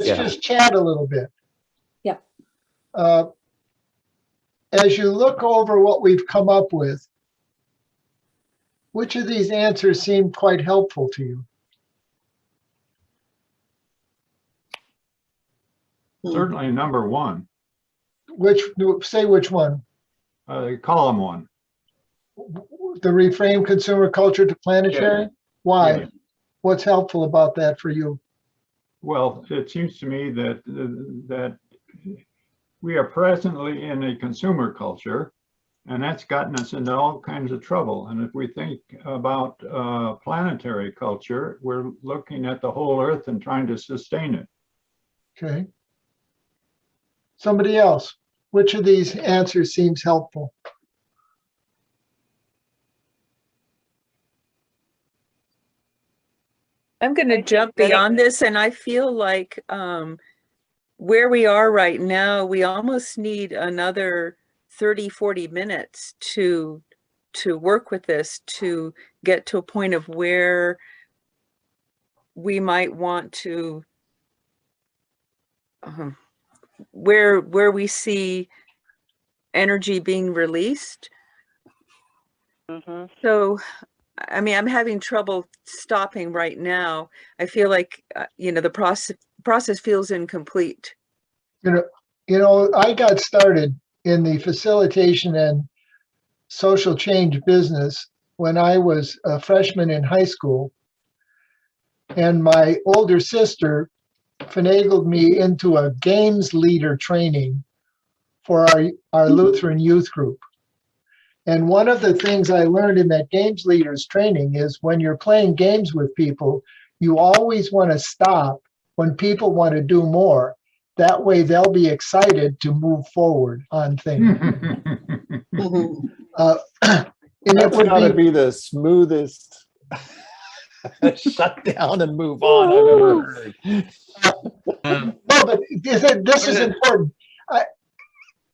let's just chat a little bit. Yeah. As you look over what we've come up with, which of these answers seem quite helpful to you? Certainly number one, Say which one? column one. The reframe consumer culture to planetary? Why? Yeah. What's helpful about that for you? Well, it seems to me that that we are presently in a consumer culture, and that's gotten us into all kinds of trouble. And if we think about planetary culture, we're looking at the whole Earth and trying to sustain it. Okay. Somebody else, which of these answers seems helpful? I'm going to jump beyond this, and I feel like where we are right now, we almost need another 30, 40 minutes to work with this, to get to a point of where we might want to, where we see energy being released. So, I mean, I'm having trouble stopping right now. I feel like, the process feels incomplete. You know, I got started in the facilitation and social change business when I was a freshman in high school. And my older sister finagled me into a games leader training for our Lutheran youth group. And one of the things I learned in that games leaders training is when you're playing games with people, you always want to stop when people want to do more. That way they'll be excited to move forward on things. And it That's would gotta be the smoothest shut down and move on I've ever heard. No, but this is important.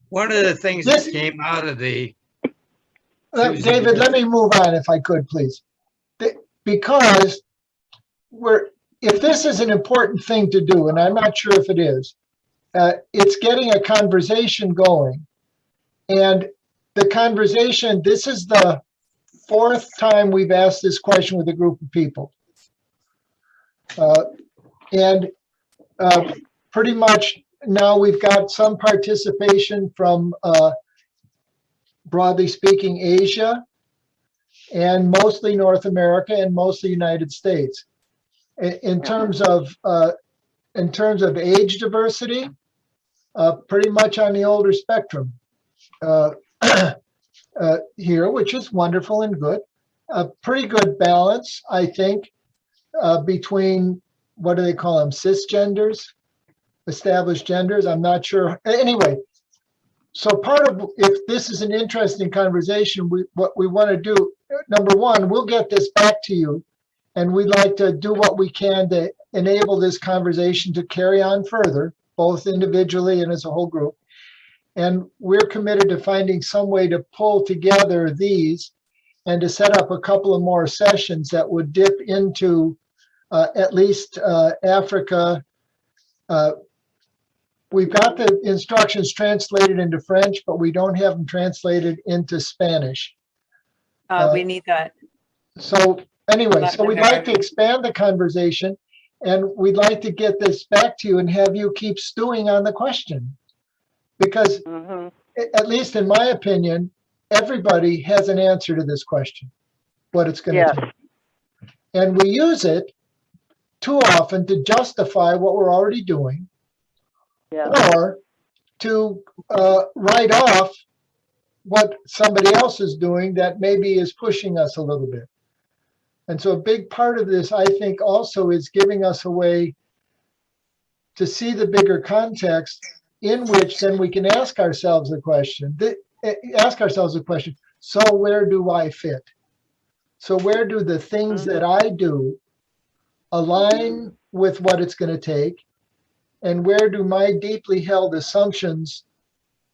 One of the things that came out of the David, let me move on if I could, please. Because if this is an important thing to do, and I'm not sure if it is, it's getting a conversation going. And the conversation, this is the fourth time we've asked this question with a group of people. Pretty much now we've got some participation from broadly speaking, Asia, and mostly North America, and mostly United States. In terms of age diversity, pretty much on the older spectrum here, which is wonderful and good. A pretty good balance, I think, between, what do they call them, cisgenders, established genders. I'm not sure. Anyway. So part of, if this is an interesting conversation, what we want to do, number one, we'll get this back to you, and we'd like to do what we can to enable this conversation to carry on further, both individually and as a whole group. And we're committed to finding some way to pull together these and to set up a couple of more sessions that would dip into at least Africa. We've got the instructions translated into French, but we don't have them translated into Spanish. We need that. So anyway, so we'd like to expand the conversation, and we'd like to get this back to you and have you keep stewing on the question. Because at least in my opinion, everybody has an answer to this question, what it's going to take. And we use it too often to justify what we're already doing. Or to write off what somebody else is doing that maybe is pushing us a little bit. And so a big part of this, I think, also is giving us a way to see the bigger context in which then we can ask ourselves the question, so where do I fit? So where do the things that I do align with what it's going to take? And where do my deeply held assumptions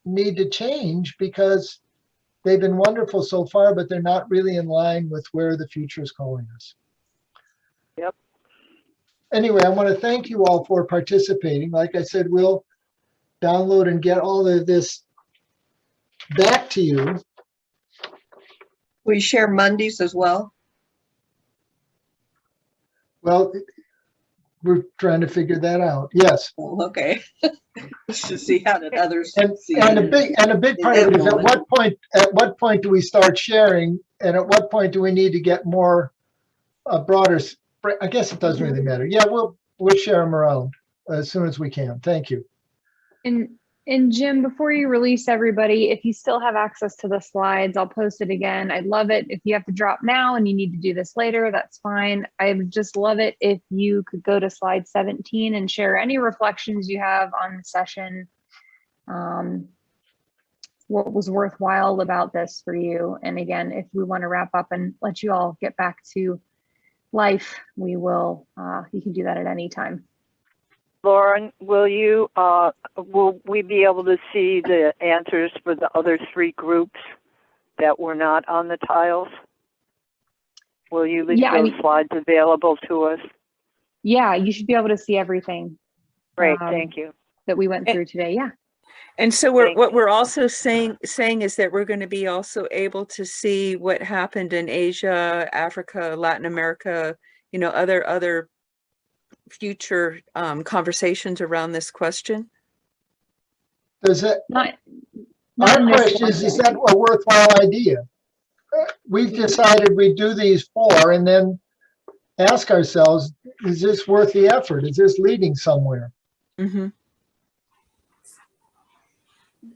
need to change because they've been wonderful so far, but they're not really in line with where the future is calling us? Yep. Anyway, I want to thank you all for participating. Like I said, we'll download and get all of this back to you. We share Mondays as well. Well, we're trying to figure that out. Yes. Oh, okay. Just to see how did others see And it. a big part of it is at what point do we start sharing, and at what point do we need to get more broader? I guess it doesn't really matter. Yeah, we'll share them around as soon as we can. Thank you. And Jim, before you release everybody, if you still have access to the slides, I'll post it again. I'd love it if you have to drop now and you need to do this later, that's fine. I would just love it if you could go to slide 17 and share any reflections you have on the session. What was worthwhile about this for you. And again, if we want to wrap up and let you all get back to life, we will, you can do that at any time. Lauren, will we be able to see the answers for the other 3 groups that were not on the tiles? Will you leave those slides available to us? Yeah, you should be able to see everything. Great, thank you. That we went through today, yeah. And so what we're also saying is that we're going to be also able to see what happened in Asia, Africa, Latin America, you know, other future conversations around this question? Does it? Not Our question is that a worthwhile idea? We've decided we do these 4 and then ask ourselves, is this worth the effort? Is this leading somewhere? Mm-hmm.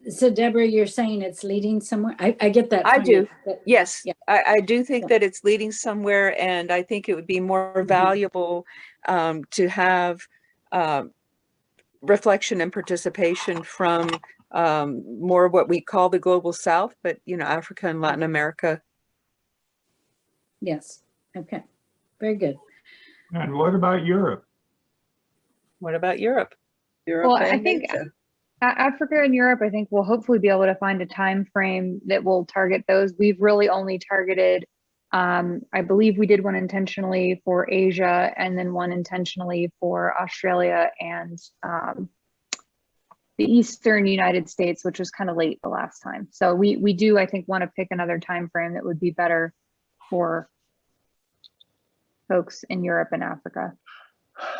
So Deborah, you're saying it's leading somewhere? I get that. I do. Yes, yeah. I do think that it's leading somewhere, and I think it would be more valuable to have reflection and participation from more what we call the global South, but you know, Africa and Latin America. Yes. Okay. Very good. And what about Europe? What about Europe? Well, I think Africa and Europe, I think we'll hopefully be able to find a time frame that will target those. We've really only targeted, I believe we did one intentionally for Asia and then one intentionally for Australia and the Eastern United States, which was kind of late the last time. So we do, I think, want to pick another time frame that would be better for folks in Europe and Africa.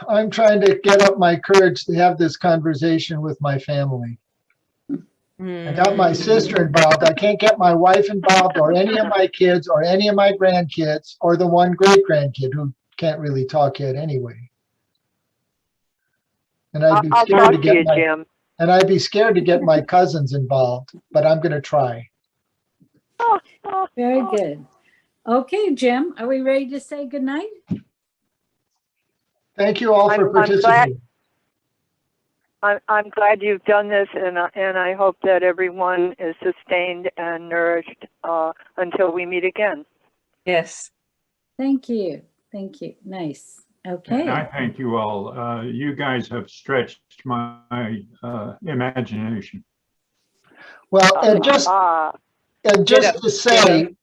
I'm trying to get up my courage to have this conversation with my family. I got my sister involved. I can't get my wife involved or any of my kids or any of my grandkids or the one great grandkid who can't really talk yet anyway. And I'd be scared to get Jim. And I'd be scared to get my cousins involved, but I'm going to try. Very good. Okay, Jim, are we ready to say goodnight? Thank you all for participating. I'm glad you've done this, and I hope that everyone is sustained and nourished until we meet again. Yes. Thank you. Thank you. Nice. Okay. And I thank you all. You guys have stretched my imagination. Well, and just to say,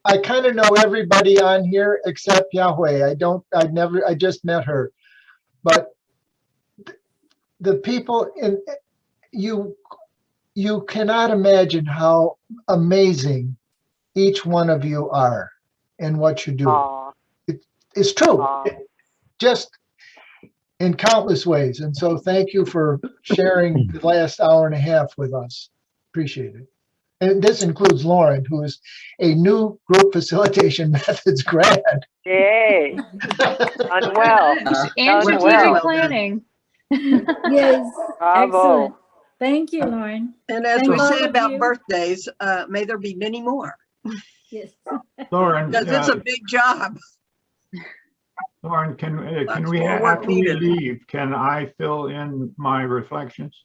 I kind of know everybody on here except Yahweh. I just met her. But the people you cannot imagine how amazing each one of you are and what you do. It's true, just in countless ways. And so thank you for sharing the last hour and a half with us. Appreciate it. And this includes Lauren, who is a new group facilitation methods grad. Yay. Unwell. And strategic planning. Yes. Bravo. Excellent. Thank you, Lauren. And as Thank we all say of about you. birthdays, may there be many more. Yes. Lauren, Because it's a big job. Lauren, can we, more work after we needed. leave, can I fill in my reflections?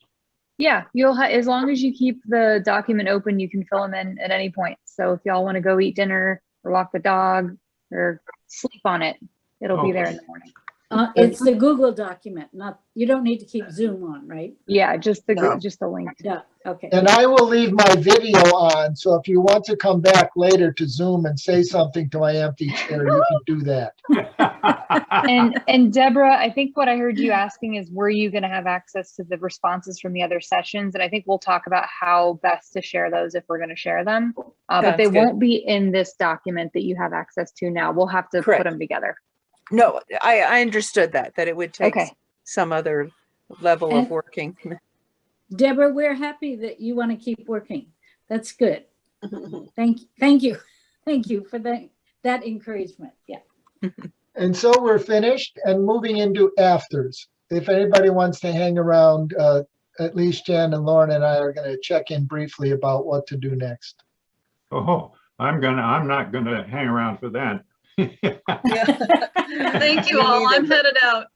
Yeah, you'll as long as you keep the document open, you can fill them in at any point. So if y'all want to go eat dinner or walk the dog or sleep on it, it'll be there in the morning. It's the Google document, not, you don't need to keep Zoom on, right? Yeah, just the, No. just the link. Yeah, okay. And I will leave my video on, so if you want to come back later to Zoom and say something to my empty chair, you can do that. And Deborah, I think what I heard you asking is, were you going to have access to the responses from the other sessions? And I think we'll talk about how best to share those if we're going to share them. But they Sounds good. won't be in this document that you have access to now. We'll have to Correct. put them together. No, I understood that it would take Okay. some other level of And- working. Deborah, we're happy that you want to keep working. That's good. Thank you. Thank you for that encouragement. Yeah. And so we're finished and moving into afters. If anybody wants to hang around, at least Jan and Lauren and I are going to check in briefly about what to do next. Oh, I'm not gonna hang around for that. Thank you all. I'm headed out.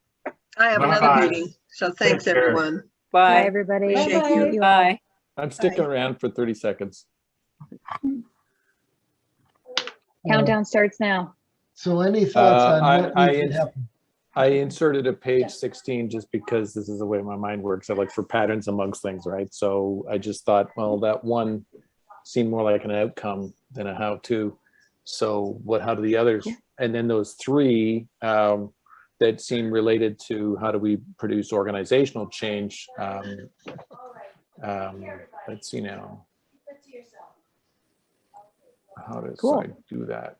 I have another Bye. meeting. So thanks, Take care. everyone. Bye, Bye. everybody. Appreciate you. Thank you all. Bye. I'm sticking around for 30 seconds. Countdown starts now. So any thoughts on I- what I needs to ins- happen? I inserted a page 16 just because this is the way my mind works. I like for patterns amongst things, right? So I just thought, well, that one seemed more like an outcome than a how-to. So how do the others? And then those three that seem related to how do we produce organizational change. Let's see now. How does Cool. I do that?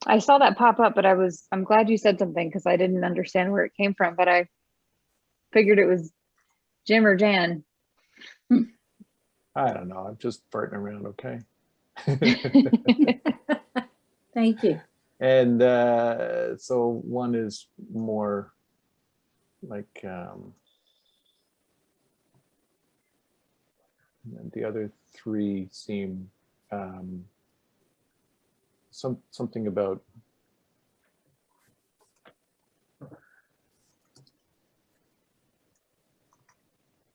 I saw that pop up, but I'm glad you said something because I didn't understand where it came from, but I figured it was Jim or Jan. I don't know. I'm just farting around, okay? Thank you. And so one is more like, and the other three seem something about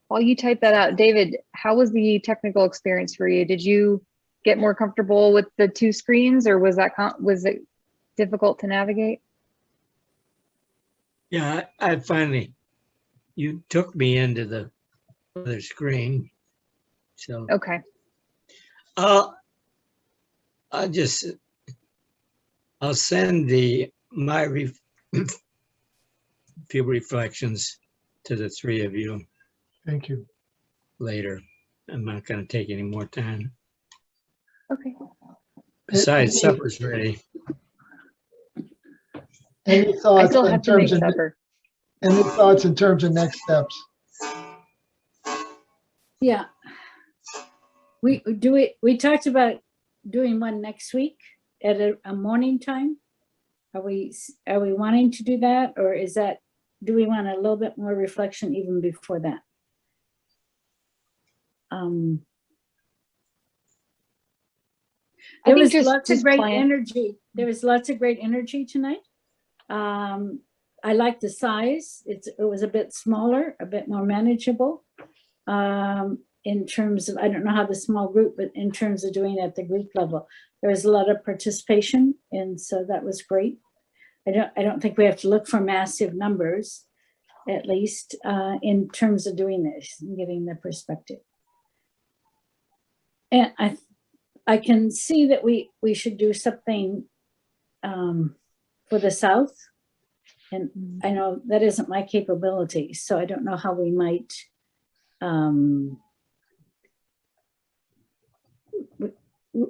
While you type that out, David, how was the technical experience for you? Did you get more comfortable with the two screens, or was it difficult to navigate? Yeah, I finally, you took me into the other screen. So Okay. I'll send few reflections to the three of you Thank you. later. I'm not going to take any more time. Okay. Besides, supper's ready. Any I thoughts still in have to make terms of, supper. any thoughts in terms of next steps? Yeah. We talked about doing one next week at a morning time. Are we wanting to do that, or do we want a little bit more reflection even before that? I There think was just lots of great plan. energy. There was lots of great energy tonight. I like the size. It was a bit smaller, a bit more manageable. In terms of, I don't know how the small group, but in terms of doing it at the group level, there was a lot of participation, and so that was great. I don't think we have to look for massive numbers, at least in terms of doing this and getting the perspective. And I can see that we should do something for the South, and I know that isn't my capability, so I don't know how we might.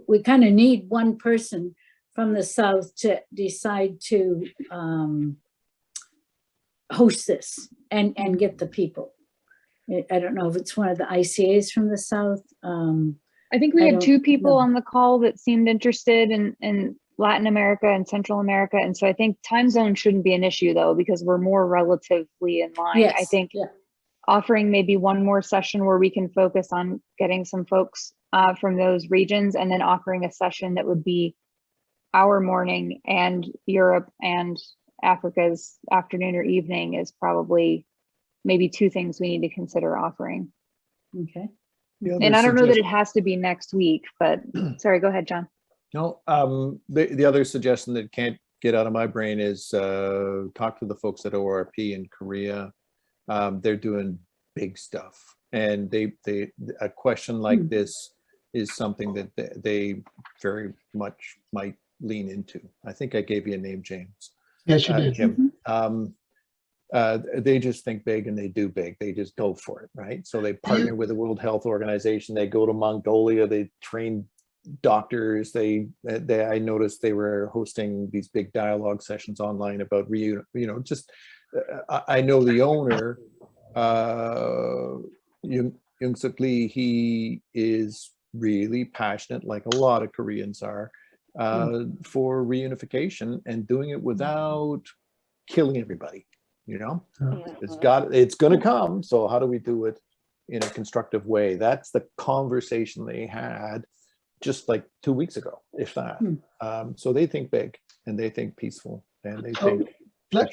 We kind of need one person from the South to decide to host this and get the people. I don't know if it's one of the ICAs from the South. I think we I had don't two people know. on the call that seemed interested in Latin America and Central America. And so I think time zone shouldn't be an issue though, because we're more relatively in line. I Yes, think yeah. offering maybe one more session where we can focus on getting some folks from those regions, and then offering a session that would be our morning and Europe and Africa's afternoon or evening is probably maybe two things we need to consider offering. Okay. And I don't know that it has to be next week, but sorry, go ahead, John. No, the other suggestion that can't get out of my brain is talk to the folks at ORP in Korea. They're doing big stuff, and a question like this is something that they very much might lean into. I think I gave you a name, James. Yes, you did. Jim. They just think big and they do big. They just go for it, right? So they partner with the World Health Organization. They go to Mongolia. They train doctors. I noticed they were hosting these big dialogue sessions online about I know the owner, Young Suk Lee. He is really passionate, like a lot of Koreans are, for reunification and doing it without killing everybody. It's going to come. So how do we do it in a constructive way? That's the conversation they had just like 2 weeks ago, if that. So they think big and they think peaceful and they think. I'm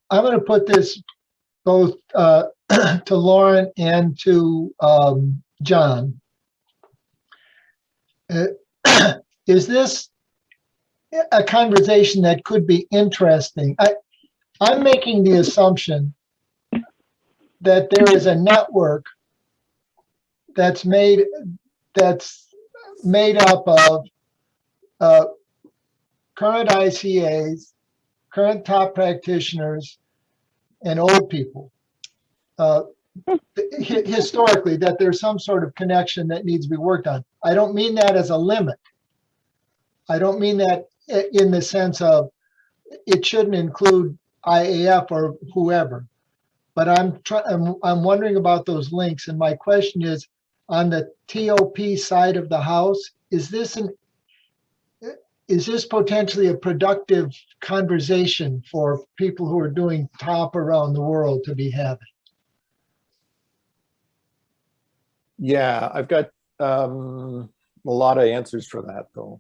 going to put this both to Lauren and to John. Is this a conversation that could be interesting? I'm making the assumption that there is a network that's made up of current ICAs, current top practitioners, and old people. Historically, that there's some sort of connection that needs to be worked on. I don't mean that as a limit. I don't mean that in the sense of it shouldn't include IAF or whoever. But I'm wondering about those links, and my question is, on the TOP side of the house, is this potentially a productive conversation for people who are doing top around the world to be having? Yeah, I've got a lot of answers for that, though.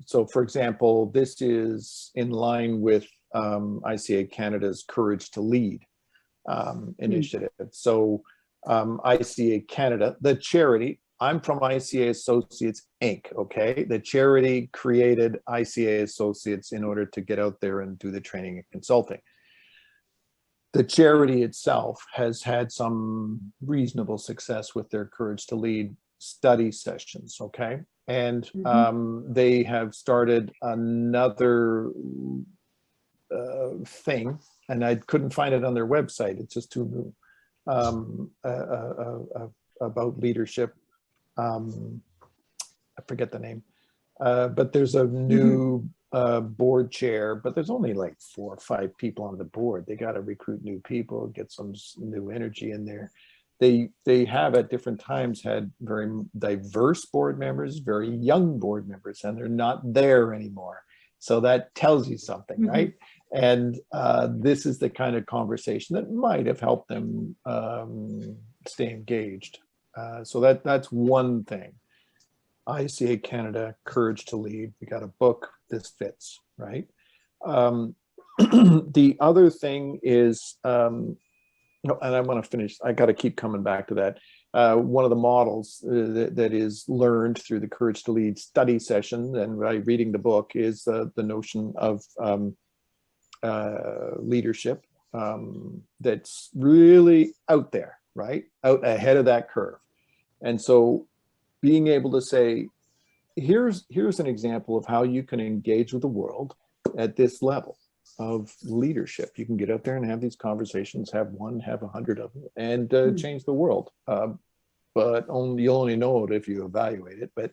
So, for example, this is in line with ICA Canada's Courage to Lead initiative. So ICA Canada, the charity, I'm from ICA Associates Inc., okay? The charity created ICA Associates in order to get out there and do the training and consulting. The charity itself has had some reasonable success with their Courage to Lead study sessions, okay? And they have started another thing, and I couldn't find it on their website. It's just too new, about leadership. I forget the name, but there's a new board chair, but there's only like 4 or 5 people on the board. They got to recruit new people, get some new energy in there. They have at different times had very diverse board members, very young board members, and they're not there anymore. So that tells you something, right? And this is the kind of conversation that might have helped them stay engaged. So that's one thing. ICA Canada, Courage to Lead. We got a book. This fits, right? The other thing is, and I want to finish. I got to keep coming back to that. One of the models that is learned through the Courage to Lead study session and by reading the book is the notion of leadership that's really out there, right? Out ahead of that curve. And so being able to say, here's an example of how you can engage with the world at this level of leadership. You can get out there and have these conversations, have 100 of them, and change the world. But you'll only know it if you evaluate it. But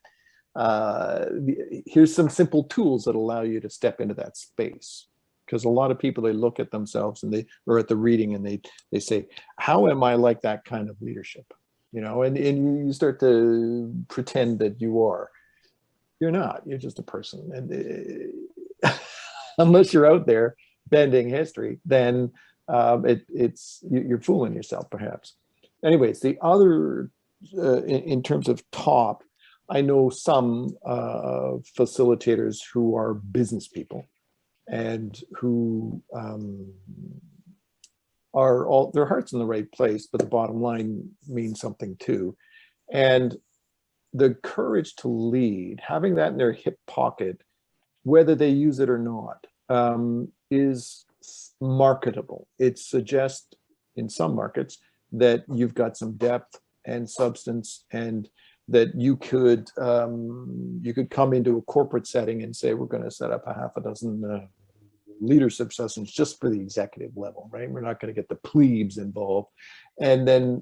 here's some simple tools that allow you to step into that space. Because a lot of people, they look at themselves and they are at the reading and they say, how am I like that kind of leadership? And you start to pretend that you are. You're not. You're just a person. And unless you're out there bending history, then you're fooling yourself, perhaps. Anyways, the other, in terms of top, I know some facilitators who are business people and who are all, their heart's in the right place, but the bottom line means something too. And the courage to lead, having that in their hip pocket whether they use it or not, is marketable. It suggests in some markets that you've got some depth and substance, and that you could come into a corporate setting and say, we're going to set up a half a dozen leadership sessions just for the executive level, right? We're not going to get the plebes involved, and then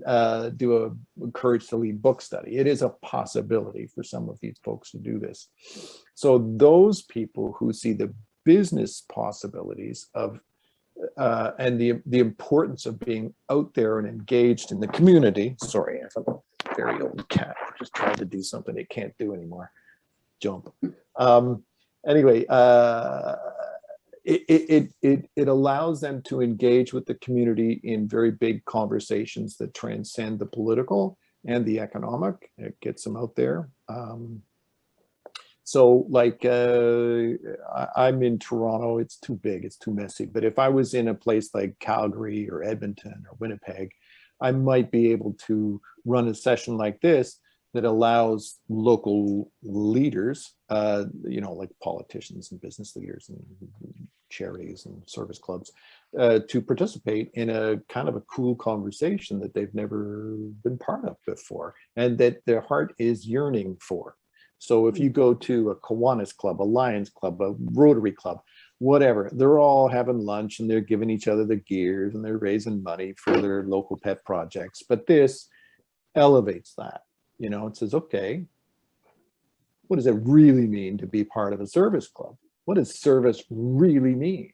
do a Courage to Lead book study. It is a possibility for some of these folks to do this. So those people who see the business possibilities of and the importance of being out there and engaged in the community. Sorry, I have a very old cat just trying to do something it can't do anymore. Jump. Anyway, it allows them to engage with the community in very big conversations that transcend the political and the economic. It gets them out there. So like, I'm in Toronto, it's too big, it's too messy. But if I was in a place like Calgary or Edmonton or Winnipeg, I might be able to run a session like this that allows local leaders, like politicians and business leaders and charities and service clubs, to participate in a kind of a cool conversation that they've never been part of before and that their heart is yearning for. So if you go to a Kiwanis Club, a Lions Club, a Rotary Club, whatever, they're all having lunch and they're giving each other the gears and they're raising money for their local pet projects. But this elevates that, it says, okay, what does it really mean to be part of a service club? What does service really mean?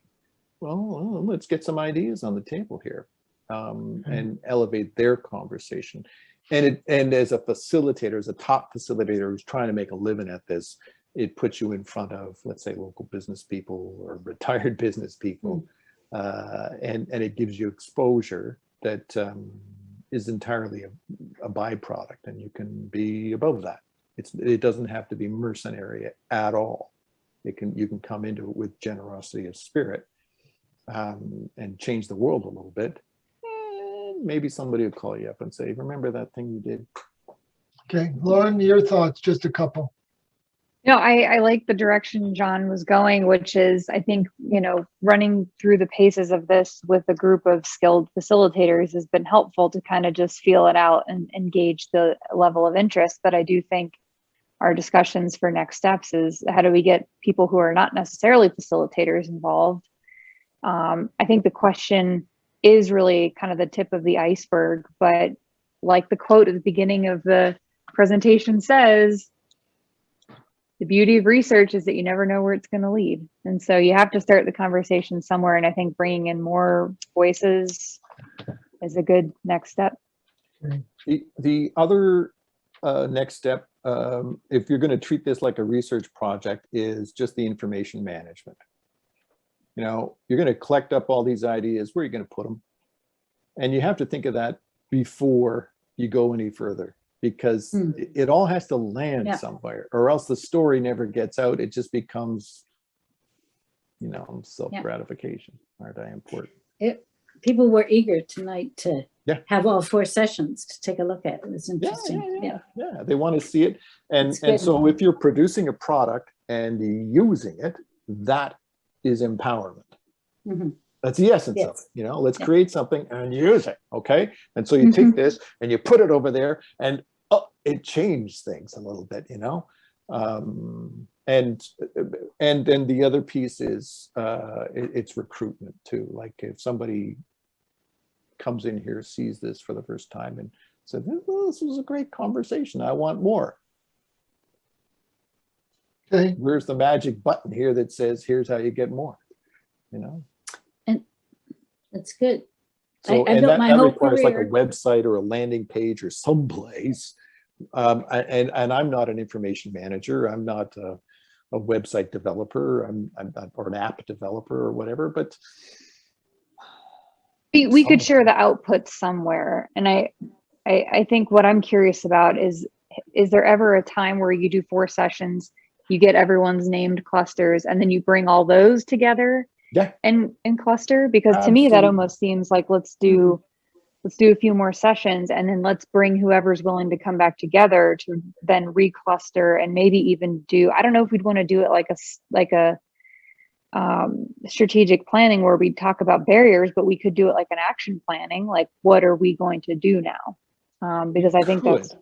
Well, let's get some ideas on the table here and elevate their conversation. And as a facilitator, as a top facilitator who's trying to make a living at this, it puts you in front of, let's say, local business people or retired business people, and it gives you exposure that is entirely a byproduct, and you can be above that. It doesn't have to be mercenary at all. You can come into it with generosity of spirit and change the world a little bit. Maybe somebody will call you up and say, remember that thing you did? Okay, Lauren, your thoughts, just a couple. I like the direction John was going, which is, I think, running through the paces of this with a group of skilled facilitators has been helpful to kind of just feel it out and engage the level of interest. But I do think our discussions for next steps is, how do we get people who are not necessarily facilitators involved? I think the question is really kind of the tip of the iceberg, but like the quote at the beginning of the presentation says, the beauty of research is that you never know where it's going to lead. And so you have to start the conversation somewhere. And I think bringing in more voices is a good next step. The other next step, if you're going to treat this like a research project, is just the information management. You're going to collect up all these ideas. Where are you going to put them? And you have to think of that before you go any further, because it all has to land somewhere, or else the story never gets out. It just becomes, self-gratification. Aren't I important? People were eager tonight to have all 4 sessions to take a look at. It was interesting. Yeah, they want to see it. And so if you're producing a product and using it, that is empowerment. That's the essence of it. Let's create something and use it. Okay. And so you take this and you put it over there, and it changed things a little bit, and then the other piece is it's recruitment too. Like if somebody comes in here, sees this for the first time and said, well, this was a great conversation, I want more. Okay. Where's the magic button here that says, here's how you get more, And that's good. So I built my whole requires career. like a website or a landing page or someplace. And I'm not an information manager. I'm not a website developer. I'm or an app developer or whatever. But we could share the output somewhere. And I think what I'm curious about is there ever a time where you do 4 sessions, you get everyone's named clusters, and then you bring all those together and cluster? Because to me, that almost seems like, let's do let's do a few more sessions, and then let's bring whoever's willing to come back together to then recluster and maybe even do, I don't know if we'd want to do it like a strategic planning where we talk about barriers, but we could do it like an action planning, like what are we going to do now? Because I think that's,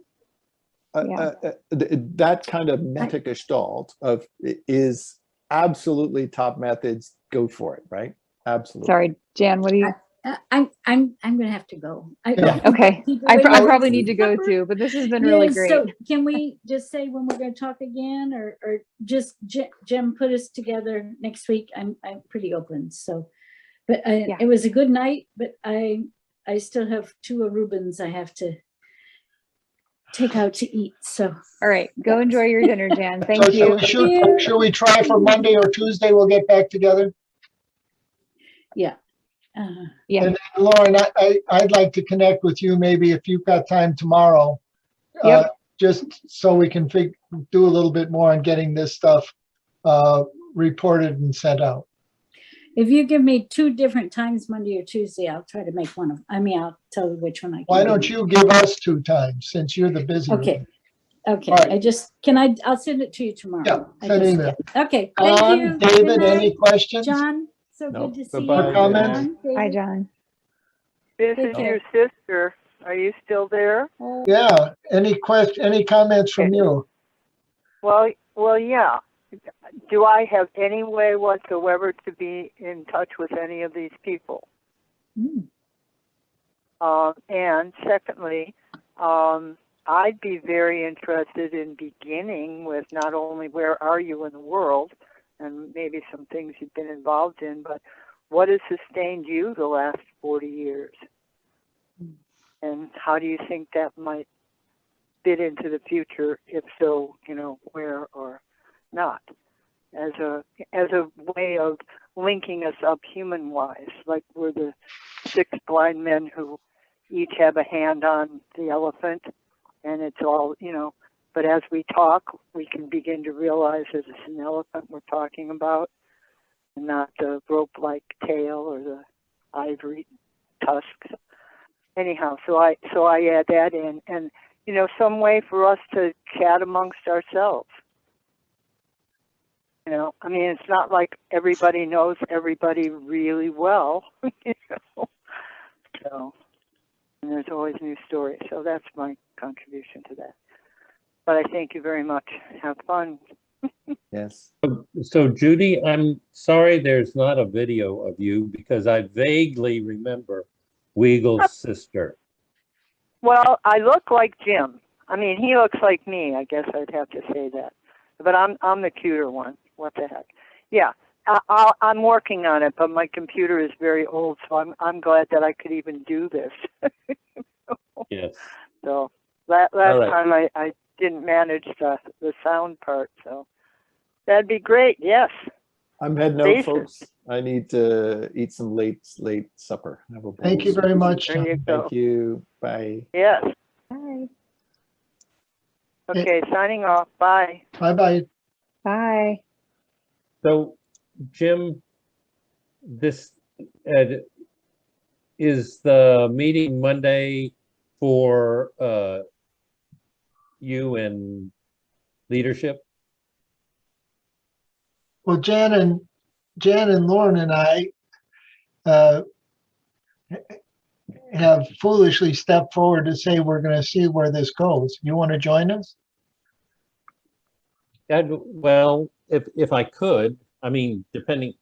yeah. That kind of meta-gestalt of is absolutely top methods, go for it, right? Absolutely. Sorry, Jan, what do you? I'm gonna have to go. Yeah. Okay, I Wait, probably wait, need to go supper? too, but this has been really Yeah, great. so can we just say when we're gonna talk again, or just Jim put us together next week? I'm pretty open, so. But it was a good night, but I still have 2 Rubens I have to take out to eat, so. All right, go enjoy your dinner, Jan. Thank So you. should we try for Monday or Tuesday? We'll get back together. Yeah. Yeah. And then, Lauren, I'd like to connect with you maybe if you've got time tomorrow. Yep. Just so we can do a little bit more on getting this stuff reported and sent out. If you give me 2 different times, Monday or Tuesday, I'll try to make one of, I'll tell you which one I can. Why don't you give us 2 times since you're the busy one? Okay. Okay, All right. I'll send it to you tomorrow. Yeah, send an email. Okay, thank you. Good David, night. any questions? John, so Nope. good to see you. Bye-bye. Comments? John, Hi, David. John. This Take is care. your sister. Are you still there? Yeah, any comments from you? Well, yeah. Do I have any way whatsoever to be in touch with any of these people? Mm. And secondly, I'd be very interested in beginning with not only where are you in the world and maybe some things you've been involved in, but what has sustained you the last 40 years? And how do you think that might fit into the future? If so, where or not? As a way of linking us up human-wise, like we're the 6 blind men who each have a hand on the elephant, and it's all, but as we talk, we can begin to realize that it's an elephant we're talking about, and not the rope-like tail or the ivory tusks. Anyhow, so I add that in, and some way for us to chat amongst ourselves. It's not like everybody knows everybody really well, So, and there's always new stories. So that's my contribution to that. But I thank you very much. Have fun. Yes. So Judy, I'm sorry there's not a video of you because I vaguely remember Weagle's sister. Well, I look like Jim. He looks like me. I guess I'd have to say that. But I'm the cuter one. What the heck? Yeah, I'm working on it, but my computer is very old, so I'm glad that I could even do this. Yes. So last right. time I didn't manage the sound part, so that'd be great. Yes. I'm heading out, Jason. folks. I need to eat some late supper. Have a Thank you very much. There you go. Thank you. Bye. Yes. Bye. Okay. Signing off. Bye. Bye-bye. Bye. So Jim, this is the meeting Monday for you and leadership? Well, Jan and Lauren and I have foolishly stepped forward to say we're going to see where this goes. You want to join us? Well, if I could, depending,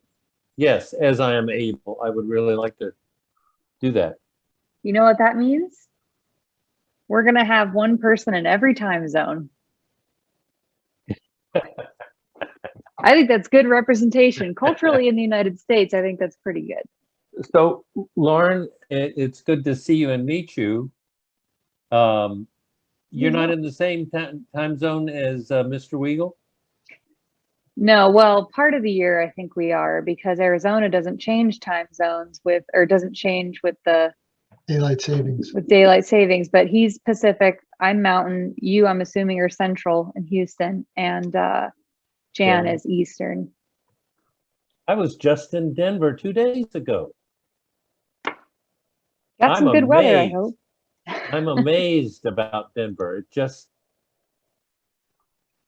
yes, as I am able, I would really like to do that. You know what that means? We're going to have one person in every time zone. I think that's good representation. Culturally in the United States, I think that's pretty good. So, Lauren, it's good to see you and meet you. You're not in the same time zone as Mr. Weagle? No, well, part of the year I think we are, because Arizona doesn't change time zones doesn't change with the Daylight savings. with daylight savings, but he's Pacific, I'm Mountain, you I'm assuming are Central in Houston, and Jan is Eastern. I was just in Denver 2 days ago. Got some I'm good weather, I amazed. hope. I'm amazed about Denver.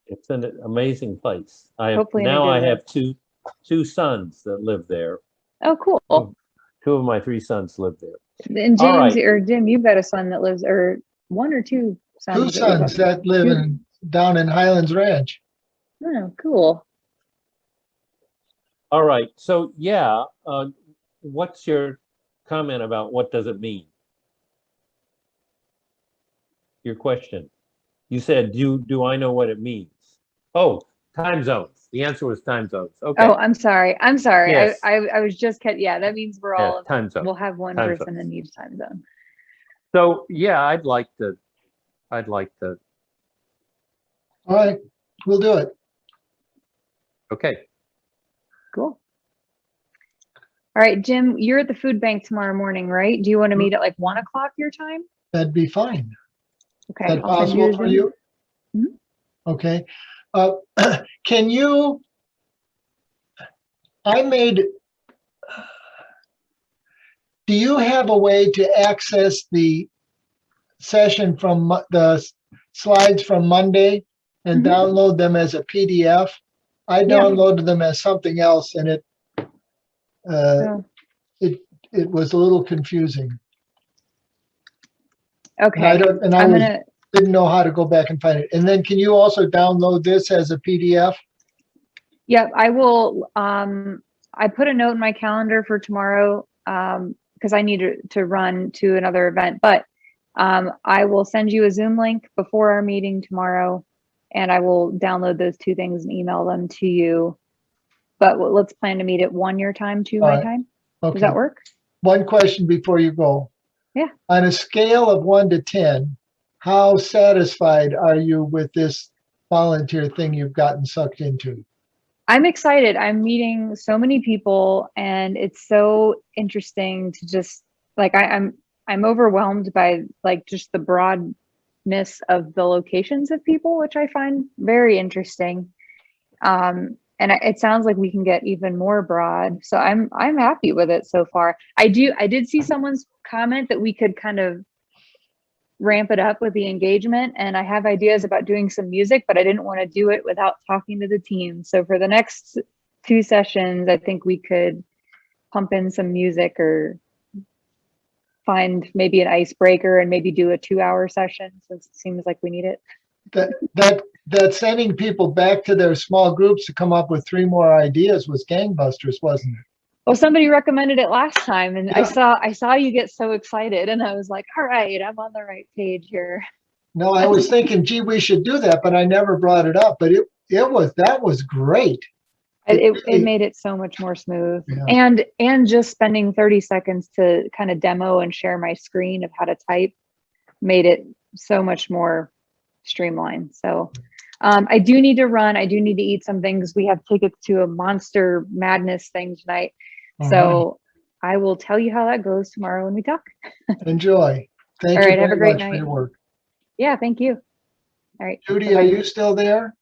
It's an amazing place. Hopefully in a Now good I way. have two sons that live there. Oh, cool. Two of my three sons live there. And All James right. or Jim, you've got a son that lives, or one or two sons. Two that sons live up- that live down in Highlands Ranch. Oh, cool. All right. So yeah, what's your comment about what does it mean? Your question. You said, do I know what it means? Oh, time zones. The answer was time zones. Okay. Oh, I'm sorry. I'm sorry. Yes. I was just yeah, that means we're all Time zone. we'll have one Time person zone. in each time zone. So yeah, I'd like to. All right, we'll do it. Okay. Cool. All right, Jim, you're at the food bank tomorrow morning, right? Do you want to meet at like 1 o'clock your time? That'd be fine. Okay. Is that I'll send possible a for Zoom. you? Mhm. Okay. Can you, do you have a way to access the session from the slides from Monday and Mhm. download them as a PDF? I Yeah. downloaded them as something else and Oh, it was a little confusing. okay. And I I'm was, gonna, didn't know how to go back and find it. And then can you also download this as a PDF? yeah, I will, I put a note in my calendar for tomorrow, because I need to run to another event, but I will send you a Zoom link before our meeting tomorrow, and I will download those two things and email them to you. But let's plan to meet at 1 your time, 2 my All right. time. Okay. Does that work? One question before you go. Yeah. On a scale of 1 to 10, how satisfied are you with this volunteer thing you've gotten sucked into? I'm excited. I'm meeting so many people, and it's so interesting to just like I'm overwhelmed by like just the broadness of the locations of people, which I find very interesting. And it sounds like we can get even more broad. So I'm happy with it so far. I did see someone's comment that we could kind of ramp it up with the engagement, and I have ideas about doing some music, but I didn't want to do it without talking to the team. So for the next 2 sessions, I think we could pump in some music or find maybe an icebreaker and maybe do a 2-hour session, since it seems like we need it. That sending people back to their small groups to come up with 3 more ideas was gangbusters, wasn't it? Well, somebody recommended it last time, and Yeah. I saw you get so excited, and I was like, all right, I'm on the right page here. No, I was thinking, gee, we should do that, but I never brought it up. But that was great. It made it so much more smooth. Yeah. And just spending 30 seconds to kind of demo and share my screen of how to type made it so much more streamlined. So I do need to run. I do need to eat some things. We have tickets to a Monster Madness thing tonight. So I will tell you how that goes tomorrow when we talk. Enjoy. Thank All you right, have very a great much for night. your work. Yeah, thank you. All right. Judy, are you still there?